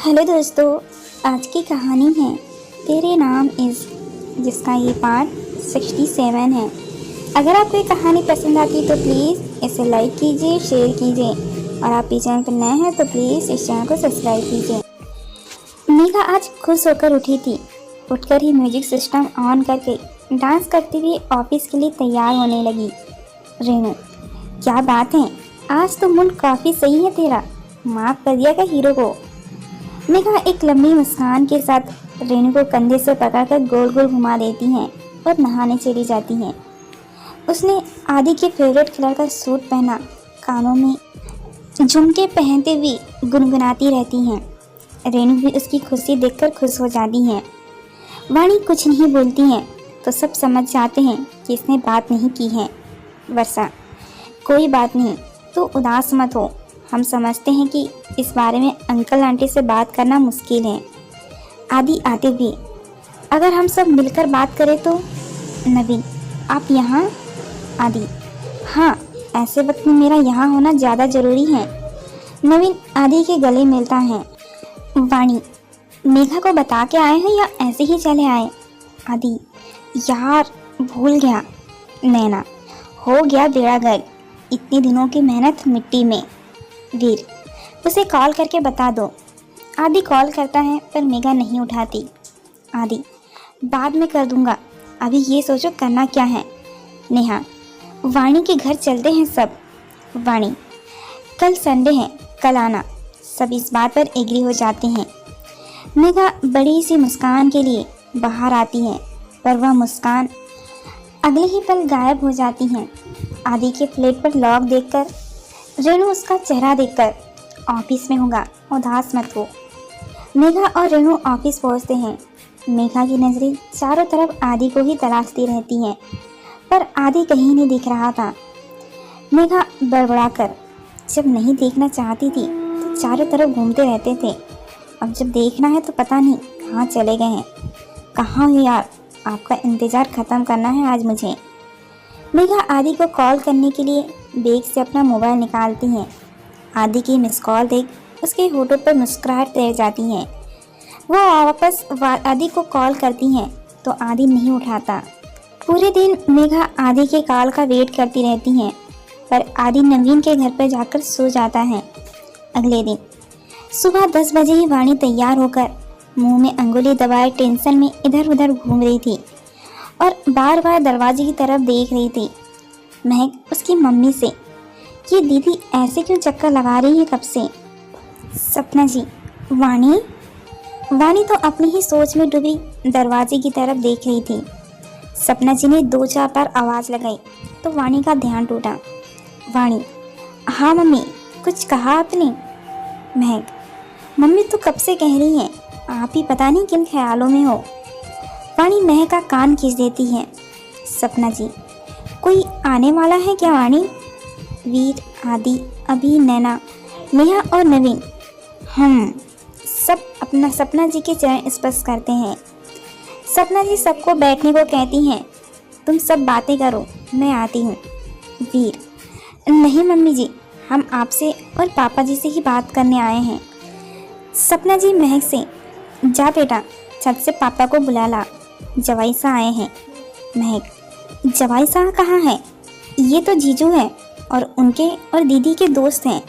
Hello दोस्तों, आज की कहानी है तेरे नाम इज़, जिसका ये पार्ट 67 है। अगर आपको ये कहानी पसंद आती तो प्लीज़ इसे लाइक कीजिए, शेयर कीजिए और आप इस चैनल पर नए हैं तो प्लीज़ इस चैनल को सब्सक्राइब कीजिए। मेघा आज खुश होकर उठी थी। उठकर ही म्यूजिक सिस्टम ऑन करके डांस करती हुई ऑफिस के लिए तैयार होने लगी। रेनू, क्या बात है, आज तो मूड काफ़ी सही है तेरा, माफ़ कर दिया क्या हीरो को। मेघा एक लंबी मुस्कान के साथ रेनू को कंधे से पकड़कर गोल गोल घुमा देती हैं और नहाने चली जाती हैं। उसने आदि के फेवरेट कलर का सूट पहना, कानों में झुमके पहनते हुए गुनगुनाती रहती हैं। रेनू भी उसकी खुशी देखकर खुश हो जाती हैं। वाणी कुछ नहीं बोलती हैं तो सब समझ जाते हैं कि इसने बात नहीं की है। वर्षा, कोई बात नहीं, तू उदास मत हो, हम समझते हैं कि इस बारे में अंकल आंटी से बात करना मुश्किल है। आदि आते हुए, अगर हम सब मिलकर बात करें तो। नवीन, आप यहाँ? आदि, हाँ, ऐसे वक्त में मेरा यहाँ होना ज़्यादा ज़रूरी है। नवीन आदि के गले मिलता है। वाणी, मेघा को बता के आए हैं या ऐसे ही चले आए? आदि, यार भूल गया। नैना, हो गया बेड़ा गर्क, इतने दिनों की मेहनत मिट्टी में। वीर, उसे कॉल करके बता दो। आदि कॉल करता है पर मेघा नहीं उठाती। आदि, बाद में कर दूंगा, अभी ये सोचो करना क्या है। नेहा, वाणी के घर चलते हैं सब। वाणी, कल संडे है, कल आना। सब इस बात पर एग्री हो जाते हैं। मेघा बड़ी सी मुस्कान के लिए बाहर आती है पर वह मुस्कान अगले ही पल गायब हो जाती है। आदि के फ्लैट पर लॉक देखकर रेनू उसका चेहरा देखकर, ऑफिस में होगा, उदास मत हो। मेघा और रेनू ऑफिस पहुंचते हैं। मेघा की नज़रें चारों तरफ आदि को ही तलाशती रहती हैं पर आदि कहीं नहीं दिख रहा था। मेघा बड़बड़ाकर जब नहीं देखना चाहती थी तो चारों तरफ घूमते रहते थे। अब जब देखना है तो पता नहीं कहाँ चले गए हैं। कहाँ हो यार, आपका इंतज़ार ख़त्म करना है आज मुझे। मेघा आदि को कॉल करने के लिए बैग से अपना मोबाइल निकालती हैं। आदि की मिस कॉल देख उसके होठों पर मुस्कुराहट रह जाती हैं। वह वापस आदि को कॉल करती हैं तो आदि नहीं उठाता। पूरे दिन मेघा आदि के कॉल का वेट करती रहती हैं पर आदि नवीन के घर पर जाकर सो जाता है। अगले दिन सुबह 10 बजे ही वाणी तैयार होकर मुंह में अंगुली दबाए टेंशन में इधर उधर घूम रही थी और बार बार दरवाजे की तरफ देख रही थी। महक उसकी मम्मी से, ये दीदी ऐसे क्यों चक्कर लगा रही है कब से? सपना जी, वाणी? वाणी तो अपनी ही सोच में डूबी दरवाजे की तरफ देख रही थी। सपना जी ने 2-4 बार आवाज़ लगाई तो वाणी का ध्यान टूटा। वाणी, हाँ मम्मी, कुछ कहा आपने? महक, मम्मी तो कब से कह रही हैं, आप ही पता नहीं किन ख्यालों में हो। वाणी महक का कान खींच देती है। सपना जी, कोई आने वाला है क्या वाणी? वीर, आदि, अभी, नैना, नेहा और नवीन, हम सब अपना सपना जी के चरण स्पर्श करते हैं। सपना जी सबको बैठने को कहती हैं। तुम सब बातें करो, मैं आती हूँ। वीर, नहीं मम्मी जी, हम आपसे और पापा जी से ही बात करने आए हैं। सपना जी महक से, जा बेटा, छत से पापा को बुला ला, जवाई सा आए हैं। महक, जवाई साहब कहाँ हैं? ये तो जीजू हैं और उनके और दीदी के दोस्त हैं।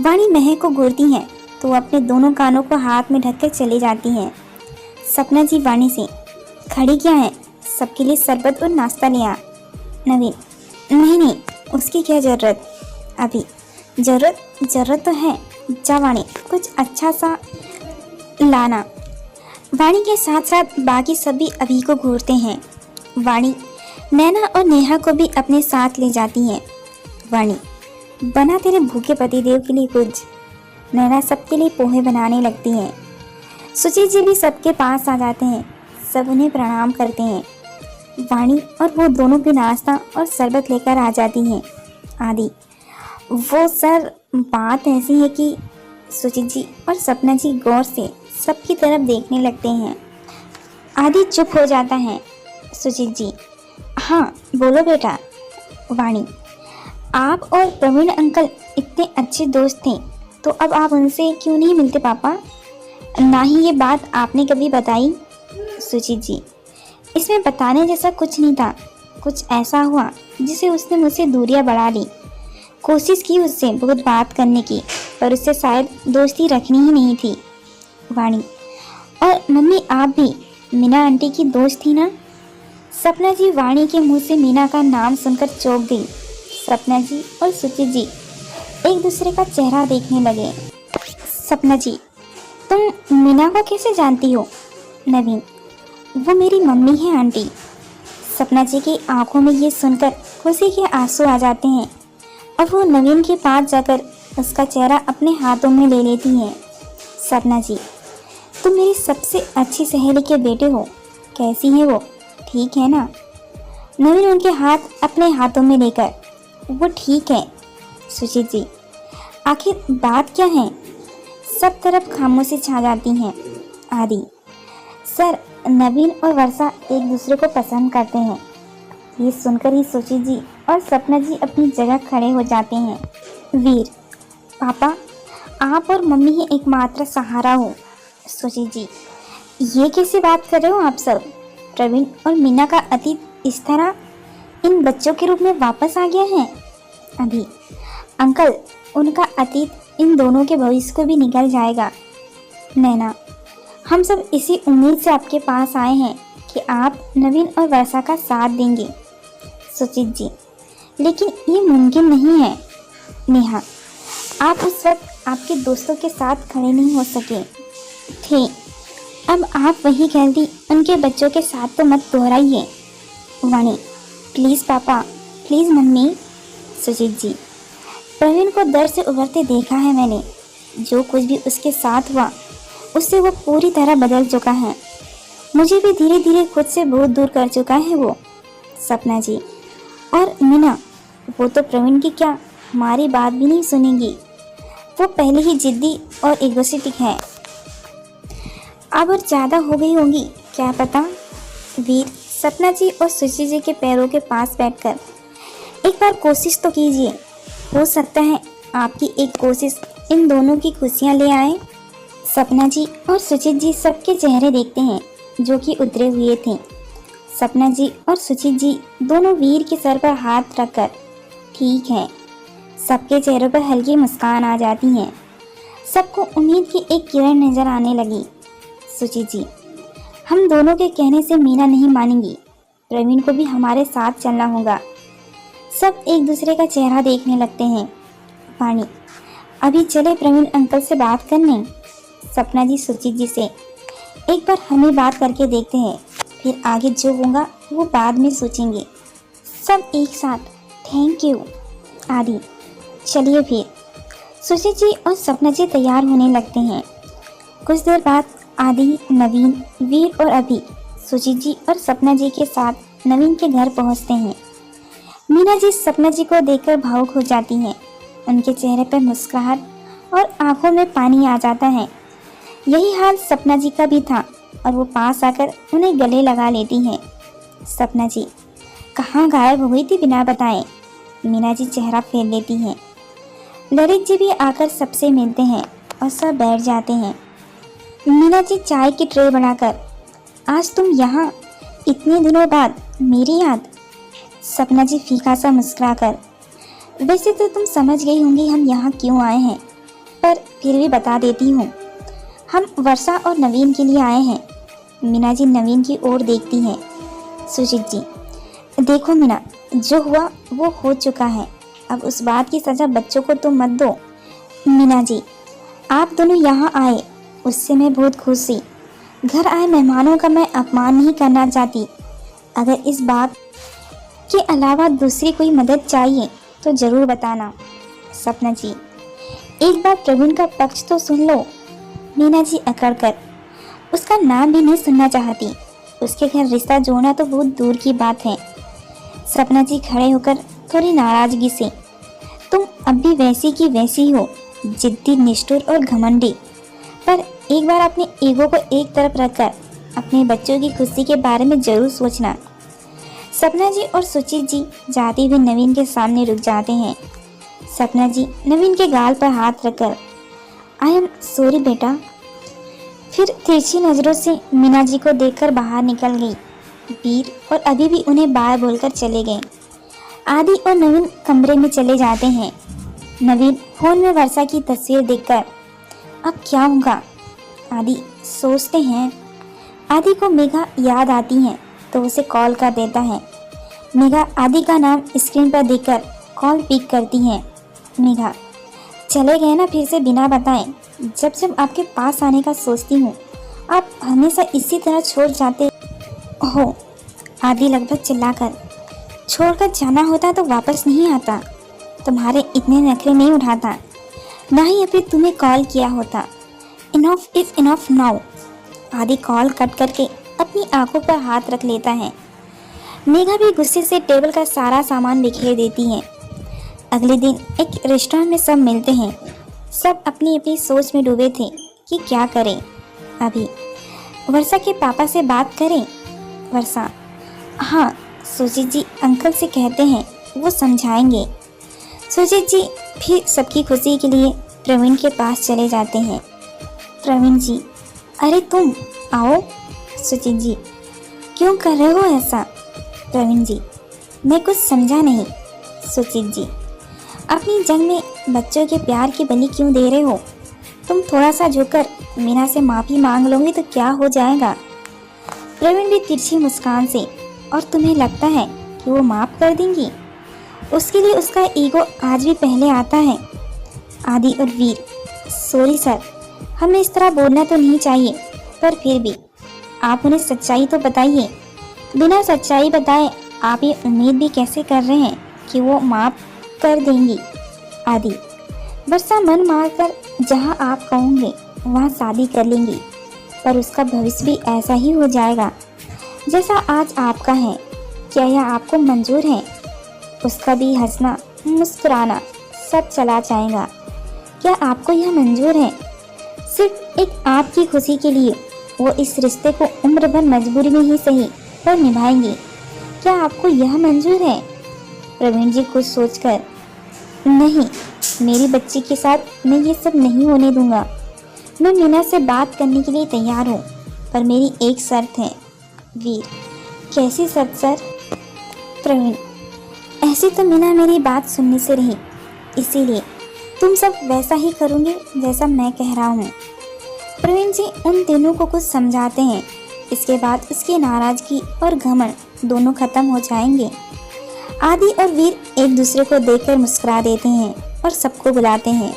वाणी महक को घूरती हैं तो वो अपने दोनों कानों को हाथ में ढककर चली जाती हैं। सपना जी वाणी से, खड़ी क्या है, सबके लिए शरबत और नाश्ता ले आ। नवीन, नहीं नहीं, उसकी क्या ज़रूरत, अभी ज़रूरत तो है, जा वाणी, कुछ अच्छा सा लाना। वाणी के साथ साथ बाकी सभी अभी को घूरते हैं। वाणी नैना और नेहा को भी अपने साथ ले जाती हैं। वाणी, बना तेरे भूखे पतिदेव के लिए कुछ। नैना सबके लिए पोहे बनाने लगती हैं। सुचित जी भी सबके पास आ जाते हैं, सब उन्हें प्रणाम करते हैं। वाणी और वो दोनों भी नाश्ता और शरबत लेकर आ जाती हैं। आदि, वो सर, बात ऐसी है कि सुचित जी और सपना जी गौर से सबकी तरफ देखने लगते हैं। आदि चुप हो जाता है। सुचित जी, हाँ बोलो बेटा। वाणी, आप और प्रवीण अंकल इतने अच्छे दोस्त थे तो अब आप उनसे क्यों नहीं मिलते पापा? ना ही ये बात आपने कभी बताई। सुचित जी, इसमें बताने जैसा कुछ नहीं था। कुछ ऐसा हुआ जिसे उसने मुझसे दूरियां बढ़ा ली। कोशिश की उससे बहुत बात करने की, पर उससे शायद दोस्ती रखनी ही नहीं थी। वाणी, और मम्मी आप भी मीना आंटी की दोस्त थी ना? सपना जी वाणी के मुंह से मीना का नाम सुनकर चौंक गई। सपना जी और सुचित जी एक दूसरे का चेहरा देखने लगे। सपना जी, तुम मीना को कैसे जानती हो? नवीन, वो मेरी मम्मी है आंटी। सपना जी की आंखों में ये सुनकर खुशी के आंसू आ जाते हैं और वो नवीन के पास जाकर उसका चेहरा अपने हाथों में ले लेती हैं। सपना जी, तुम मेरी सबसे अच्छी सहेली के बेटे हो, कैसी है वो, ठीक है ना? नवीन उनके हाथ अपने हाथों में लेकर, वो ठीक है। सुचित जी, आखिर बात क्या है? सब तरफ खामोशी छा जाती हैं। आदि, सर, नवीन और वर्षा एक दूसरे को पसंद करते हैं। ये सुनकर ही सुचित जी और सपना जी अपनी जगह खड़े हो जाते हैं। वीर, पापा, आप और मम्मी ही एकमात्र सहारा हो। सुचित जी, ये कैसी बात कर रहे हो आप सब? प्रवीण और मीना का अतीत इस तरह इन बच्चों के रूप में वापस आ गया है। अभी, अंकल, उनका अतीत इन दोनों के भविष्य को भी निकल जाएगा। नैना, हम सब इसी उम्मीद से आपके पास आए हैं कि आप नवीन और वर्षा का साथ देंगे। सुचित जी, लेकिन ये मुमकिन नहीं है। नेहा, आप उस वक्त आपके दोस्तों के साथ खड़े नहीं हो सके थे। अब आप वही गलती उनके बच्चों के साथ तो मत दोहराइए। वाणी, प्लीज़ पापा, प्लीज़ मम्मी। सुचित जी, प्रवीण को दर से उभरते देखा है मैंने। जो कुछ भी उसके साथ हुआ उससे वो पूरी तरह बदल चुका है। मुझे भी धीरे धीरे खुद से बहुत दूर कर चुका है वो। सपना जी और मीना, वो तो प्रवीण की क्या हमारी बात भी नहीं सुनेगी। वो पहले ही जिद्दी और इगोइस्टिक है। अब और ज़्यादा हो गई होगी, क्या पता। वीर, सपना जी और सुचित जी के पैरों के पास बैठकर एक बार कोशिश तो कीजिए। हो सकता है आपकी एक कोशिश इन दोनों की खुशियाँ ले आए। सपना जी और सुचित जी सबके चेहरे देखते हैं जो कि उतरे हुए थे। सपना जी और सुचित जी दोनों वीर के सर पर हाथ रखकर, ठीक है। सबके चेहरों पर हल्की मुस्कान आ जाती है। सबको उम्मीद की एक किरण नजर आने लगी। सुचित जी, हम दोनों के कहने से मीना नहीं मानेंगी। प्रवीण को भी हमारे साथ चलना होगा। सब एक दूसरे का चेहरा देखने लगते हैं। वाणी, अभी चले प्रवीण अंकल से बात करने। सपना जी सुचित जी से, एक बार हमें बात करके देखते हैं, फिर आगे जो होगा वो बाद में सोचेंगे। सब एक साथ, थैंक यू। आदि, चलिए फिर। सुचित जी और सपना जी तैयार होने लगते हैं। कुछ देर बाद आदि, नवीन, वीर और अभी सुचित जी और सपना जी के साथ नवीन के घर पहुंचते हैं। मीना जी सपना जी को देखकर भावुक हो जाती हैं। उनके चेहरे पर मुस्कुराहट और आंखों में पानी आ जाता है। यही हाल सपना जी का भी था और वो पास आकर उन्हें गले लगा लेती हैं। सपना जी, कहाँ गायब हो गई थी बिना बताए? मीना जी चेहरा फेर लेती हैं। ललित जी भी आकर सबसे मिलते हैं और सब बैठ जाते हैं। मीना जी चाय की ट्रे बढ़ाकर, आज तुम यहाँ इतने दिनों बाद, मेरी याद? सपना जी फीका सा मुस्कुराकर, वैसे तो तुम समझ गई होंगी हम यहाँ क्यों आए हैं, पर फिर भी बता देती हूँ। हम वर्षा और नवीन के लिए आए हैं। मीना जी नवीन की ओर देखती हैं। सुचित जी, देखो मीना, जो हुआ वो हो चुका है। अब उस बात की सज़ा बच्चों को तो मत दो। मीना जी, आप दोनों यहाँ आए उससे मैं बहुत खुश थी। घर आए मेहमानों का मैं अपमान नहीं करना चाहती। अगर इस बात के अलावा दूसरी कोई मदद चाहिए तो ज़रूर बताना। सपना जी, एक बार प्रवीण का पक्ष तो सुन लो। मीना जी अकड़ कर, उसका नाम भी नहीं सुनना चाहती। उसके घर रिश्ता जोड़ना तो बहुत दूर की बात है। सपना जी खड़े होकर थोड़ी नाराजगी से, तुम अब भी वैसी की वैसी हो, जिद्दी, निष्ठुर और घमंडी। पर एक बार अपने ईगो को एक तरफ रखकर अपने बच्चों की खुशी के बारे में ज़रूर सोचना। सपना जी और सुचित जी जाते हुए नवीन के सामने रुक जाते हैं। सपना जी नवीन के गाल पर हाथ रखकर, आई एम सॉरी बेटा। फिर तिरछी नज़रों से मीना जी को देखकर बाहर निकल गई। वीर और अभी भी उन्हें बाय बोलकर चले गए। आदि और नवीन कमरे में चले जाते हैं। नवीन फोन में वर्षा की तस्वीर देखकर अब क्या होगा आदि सोचते हैं। आदि को मेघा याद आती है तो उसे कॉल कर देता है। मेघा आदि का नाम स्क्रीन पर देखकर कॉल पिक करती है। मेघा, चले गए ना फिर से बिना बताएं। जब जब आपके पास आने का सोचती हूँ आप हमेशा इसी तरह छोड़ जाते हो। आदि लगभग चिल्लाकर, छोड़कर जाना होता तो वापस नहीं आता, तुम्हारे इतने नखरे नहीं उठाता, ना ही अभी तुम्हें कॉल किया होता। Enough is enough now. आदि कॉल कट करके अपनी आंखों पर हाथ रख लेता है। मेघा भी गुस्से से टेबल का सारा सामान बिखेर देती है। अगले दिन एक रेस्टोरेंट में सब मिलते हैं। सब अपनी अपनी सोच में डूबे थे कि क्या करें। अभी वर्षा के पापा से बात करें। वर्षा, हाँ सुजीत जी अंकल से कहते हैं वो समझाएंगे। सुजीत जी फिर सबकी खुशी के लिए प्रवीण के पास चले जाते हैं। प्रवीण जी, अरे तुम आओ। सुजीत जी, क्यों कर रहे हो ऐसा? प्रवीण जी, मैं कुछ समझा नहीं। सुजीत जी, अपनी जंग में बच्चों के प्यार की बलि क्यों दे रहे हो? तुम थोड़ा सा झुककर मीना से माफ़ी मांग लोगे तो क्या हो जाएगा? प्रवीण भी तिरछी मुस्कान से, और तुम्हें लगता है कि वो माफ़ कर देंगी? उसके लिए उसका ईगो आज भी पहले आता है। आदि और वीर, सॉरी सर, हमें इस तरह बोलना तो नहीं चाहिए, पर फिर भी आप उन्हें सच्चाई तो बताइए। बिना सच्चाई बताए आप ये उम्मीद भी कैसे कर रहे हैं कि वो माफ़ कर देंगी? आदि, वर्षा मन मारकर जहाँ आप कहोगे वहाँ शादी कर लेंगी, पर उसका भविष्य भी ऐसा ही हो जाएगा जैसा आज आपका है। क्या यह आपको मंजूर है? उसका भी हंसना मुस्कुराना सब चला जाएगा। क्या आपको यह मंजूर है? सिर्फ एक आपकी खुशी के लिए वो इस रिश्ते को उम्र भर मजबूरी में ही सही पर निभाएंगी। क्या आपको यह मंजूर है? प्रवीण जी कुछ सोचकर, नहीं, मेरी बच्ची के साथ मैं ये सब नहीं होने दूंगा। मैं मीना से बात करने के लिए तैयार हूँ, पर मेरी एक शर्त है। वीर, कैसी शर्त सर? प्रवीण, ऐसी तो मीना मेरी बात सुनने से रही, इसीलिए तुम सब वैसा ही करोगे जैसा मैं कह रहा हूँ। प्रवीण जी उन तीनों को कुछ समझाते हैं। इसके बाद उसकी नाराजगी और घमंड दोनों खत्म हो जाएंगे। आदि और वीर एक दूसरे को देखकर मुस्कुरा देते हैं और सबको बुलाते हैं।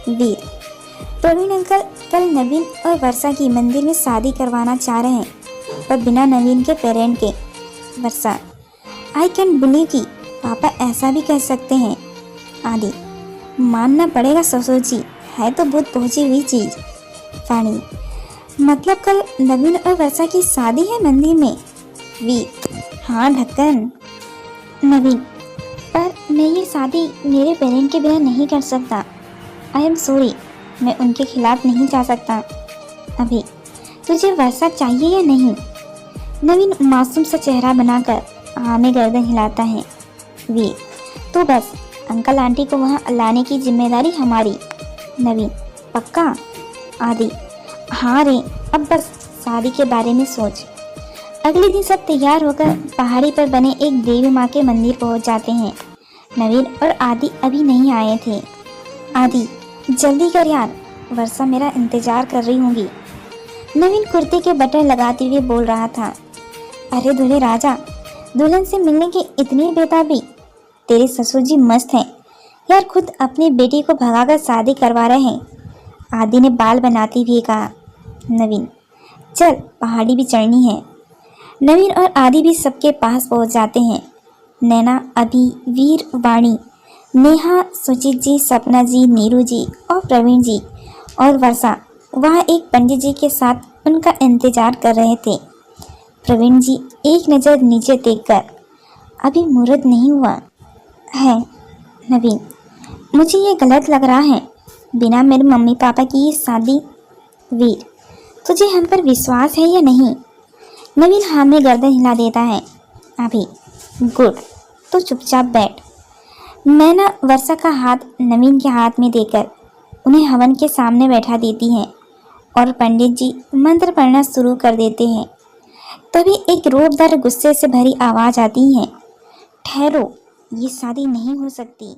वीर, प्रवीण अंकल कल नवीन और वर्षा की मंदिर में शादी करवाना चाह रहे हैं, पर बिना नवीन के पेरेंट के। वर्षा, आई कैन बिलीव कि पापा ऐसा भी कह सकते हैं। आदि, मानना पड़ेगा ससुर जी, है तो बहुत पहुंची हुई चीज़। वाणी, मतलब कल नवीन और वर्षा की शादी है मंदिर में? वीर, हाँ ढक्कन। नवीन, पर मैं ये शादी मेरे पेरेंट के बिना नहीं कर सकता। आई एम सॉरी, मैं उनके खिलाफ नहीं जा सकता। अभी तुझे वर्षा चाहिए या नहीं? नवीन मासूम सा चेहरा बनाकर हाँ में गर्दन हिलाता है। वीर, तो बस अंकल आंटी को वहाँ लाने की जिम्मेदारी हमारी। नवीन, पक्का? आदि, हाँ रे, अब बस शादी के बारे में सोच। अगले दिन सब तैयार होकर पहाड़ी पर बने एक देवी माँ के मंदिर पहुँच जाते हैं। नवीन और आदि अभी नहीं आए थे। आदि, जल्दी कर यार, वर्षा मेरा इंतजार कर रही होंगी। नवीन कुर्ते के बटन लगाते हुए बोल रहा था। अरे दूल्हे राजा, दुल्हन से मिलने की इतनी बेताबी? तेरे ससुर जी मस्त हैं यार, खुद अपनी बेटी को भगाकर शादी करवा रहे हैं। आदि ने बाल बनाती हुए कहा। नवीन, चल पहाड़ी भी चढ़नी है। नवीन और आदि भी सबके पास पहुंच जाते हैं। नैना, अभी, वीर, वाणी, नेहा, सुजीत जी, सपना जी, नीरू जी और प्रवीण जी और वर्षा वहाँ एक पंडित जी के साथ उनका इंतजार कर रहे थे। प्रवीण जी एक नज़र नीचे देखकर, अभी मुहूर्त नहीं हुआ है। नवीन, मुझे ये गलत लग रहा है, बिना मेरे मम्मी पापा की ये शादी। वीर, तुझे हम पर विश्वास है या नहीं? नवीन हाँ में गर्दन हिला देता है। अभी, गुड, तो चुपचाप बैठ। नैना वर्षा का हाथ नवीन के हाथ में देकर उन्हें हवन के सामने बैठा देती है और पंडित जी मंत्र पढ़ना शुरू कर देते हैं। तभी एक रूपदार गुस्से से भरी आवाज आती है, ठहरो, ये शादी नहीं हो सकती।